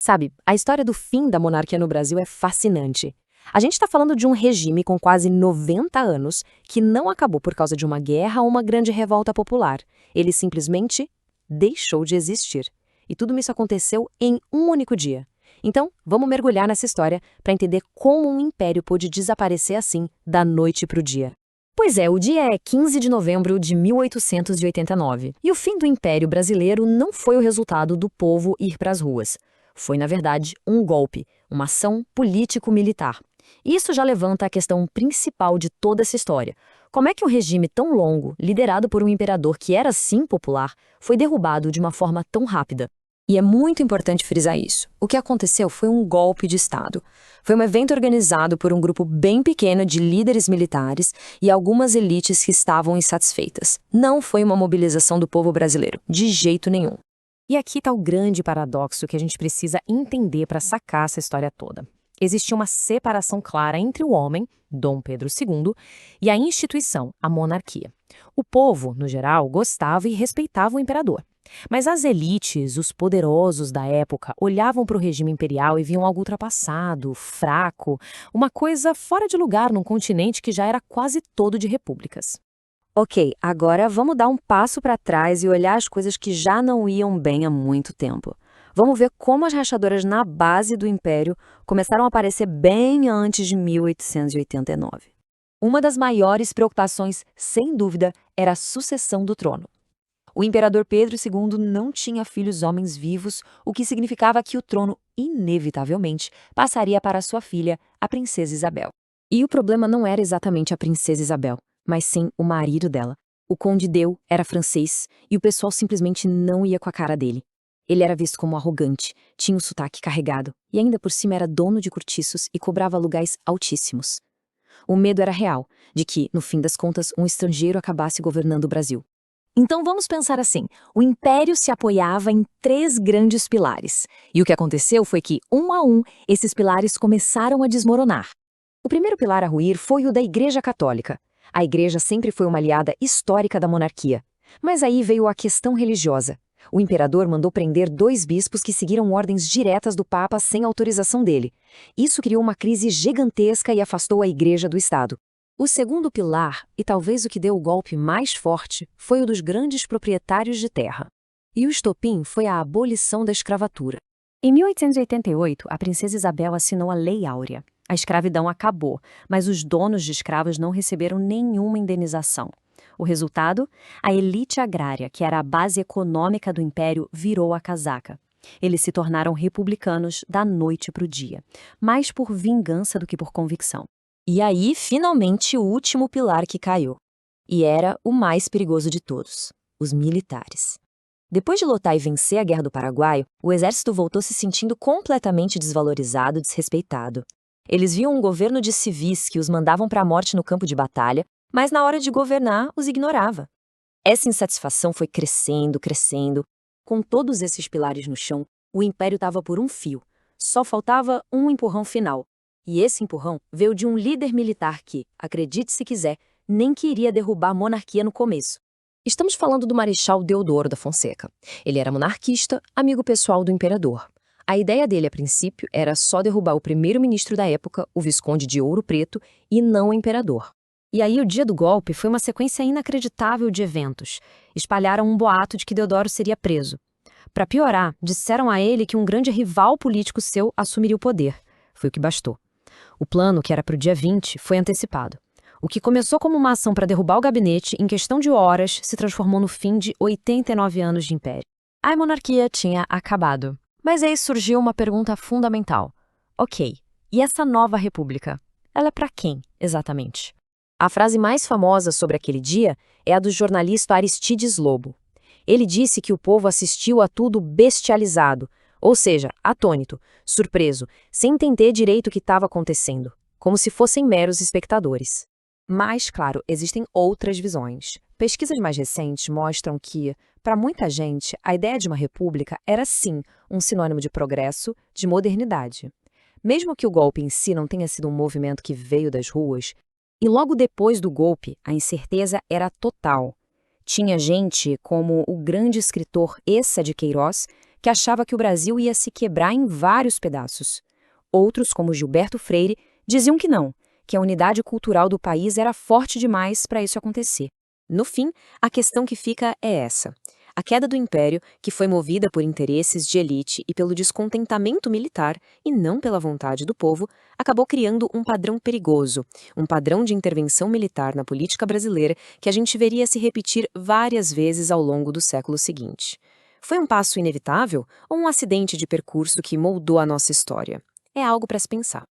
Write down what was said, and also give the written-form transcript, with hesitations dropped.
Sabe, a história do fim da monarquia no Brasil é fascinante. A gente está falando de um regime com quase 90 anos que não acabou por causa de uma guerra ou uma grande revolta popular. Ele simplesmente deixou de existir. E tudo isso aconteceu em um único dia. Então, vamos mergulhar nessa história para entender como um império pôde desaparecer assim, da noite para o dia. Pois é, o dia é 15 de novembro de 1889. E o fim do Império Brasileiro não foi o resultado do povo ir para as ruas. Foi, na verdade, um golpe, uma ação político-militar. Isso já levanta a questão principal de toda essa história. Como é que um regime tão longo, liderado por um imperador que era sim popular, foi derrubado de uma forma tão rápida? E é muito importante frisar isso. O que aconteceu foi um golpe de Estado. Foi um evento organizado por um grupo bem pequeno de líderes militares e algumas elites que estavam insatisfeitas. Não foi uma mobilização do povo brasileiro, de jeito nenhum. E aqui está o grande paradoxo que a gente precisa entender para sacar essa história toda. Existia uma separação clara entre o homem, Dom Pedro II, e a instituição, a monarquia. O povo, no geral, gostava e respeitava o imperador. Mas as elites, os poderosos da época, olhavam para o regime imperial e viam algo ultrapassado, fraco, uma coisa fora de lugar num continente que já era quase todo de repúblicas. Ok, agora vamos dar um passo para trás e olhar as coisas que já não iam bem há muito tempo. Vamos ver como as rachaduras na base do Império começaram a aparecer bem antes de 1889. Uma das maiores preocupações, sem dúvida, era a sucessão do trono. O imperador Pedro II não tinha filhos homens vivos, o que significava que o trono, inevitavelmente, passaria para sua filha, a princesa Isabel. E o problema não era exatamente a princesa Isabel, mas sim o marido dela. O conde Deu era francês e o pessoal simplesmente não ia com a cara dele. Ele era visto como arrogante, tinha o sotaque carregado e ainda por cima era dono de cortiços e cobrava aluguéis altíssimos. O medo era real, de que, no fim das contas, um estrangeiro acabasse governando o Brasil. Então vamos pensar assim, o império se apoiava em 3 grandes pilares. E o que aconteceu foi que, um a um, esses pilares começaram a desmoronar. O primeiro pilar a ruir foi o da Igreja Católica. A Igreja sempre foi uma aliada histórica da monarquia. Mas aí veio a questão religiosa. O imperador mandou prender 2 bispos que seguiram ordens diretas do Papa sem autorização dele. Isso criou uma crise gigantesca e afastou a Igreja do Estado. O segundo pilar, e talvez o que deu o golpe mais forte, foi o dos grandes proprietários de terra. E o estopim foi a abolição da escravatura. Em 1888, a princesa Isabel assinou a Lei Áurea. A escravidão acabou, mas os donos de escravos não receberam nenhuma indenização. O resultado? A elite agrária, que era a base econômica do império, virou a casaca. Eles se tornaram republicanos da noite para o dia, mais por vingança do que por convicção. E aí, finalmente, o último pilar que caiu. E era o mais perigoso de todos, os militares. Depois de lutar e vencer a Guerra do Paraguai, o exército voltou se sentindo completamente desvalorizado e desrespeitado. Eles viam um governo de civis que os mandavam para a morte no campo de batalha, mas na hora de governar, os ignorava. Essa insatisfação foi crescendo, crescendo. Com todos esses pilares no chão, o império estava por um fio. Só faltava um empurrão final. E esse empurrão veio de um líder militar que, acredite se quiser, nem queria derrubar a monarquia no começo. Estamos falando do Marechal Deodoro da Fonseca. Ele era monarquista, amigo pessoal do imperador. A ideia dele, a princípio, era só derrubar o primeiro-ministro da época, o Visconde de Ouro Preto, e não o imperador. E aí o dia do golpe foi uma sequência inacreditável de eventos. Espalharam um boato de que Deodoro seria preso. Para piorar, disseram a ele que um grande rival político seu assumiria o poder. Foi o que bastou. O plano, que era para o dia 20, foi antecipado. O que começou como uma ação para derrubar o gabinete, em questão de horas, se transformou no fim de 89 anos de império. A monarquia tinha acabado. Mas aí surgiu uma pergunta fundamental. Ok, e essa nova república? Ela é para quem, exatamente? A frase mais famosa sobre aquele dia é a do jornalista Aristides Lobo. Ele disse que o povo assistiu a tudo bestializado, ou seja, atônito, surpreso, sem entender direito o que estava acontecendo, como se fossem meros espectadores. Mas, claro, existem outras visões. Pesquisas mais recentes mostram que, para muita gente, a ideia de uma república era sim um sinônimo de progresso, de modernidade. Mesmo que o golpe em si não tenha sido um movimento que veio das ruas, e logo depois do golpe, a incerteza era total. Tinha gente como o grande escritor Eça de Queiroz, que achava que o Brasil ia se quebrar em vários pedaços. Outros, como Gilberto Freire, diziam que a unidade cultural do país era forte demais para isso acontecer. No fim, a questão que fica é essa. A queda do império, que foi movida por interesses de elite e pelo descontentamento militar, e não pela vontade do povo, acabou criando um padrão perigoso, um padrão de intervenção militar na política brasileira que a gente veria se repetir várias vezes ao longo do século seguinte. Foi um passo inevitável ou um acidente de percurso que moldou a nossa história? É algo para se pensar.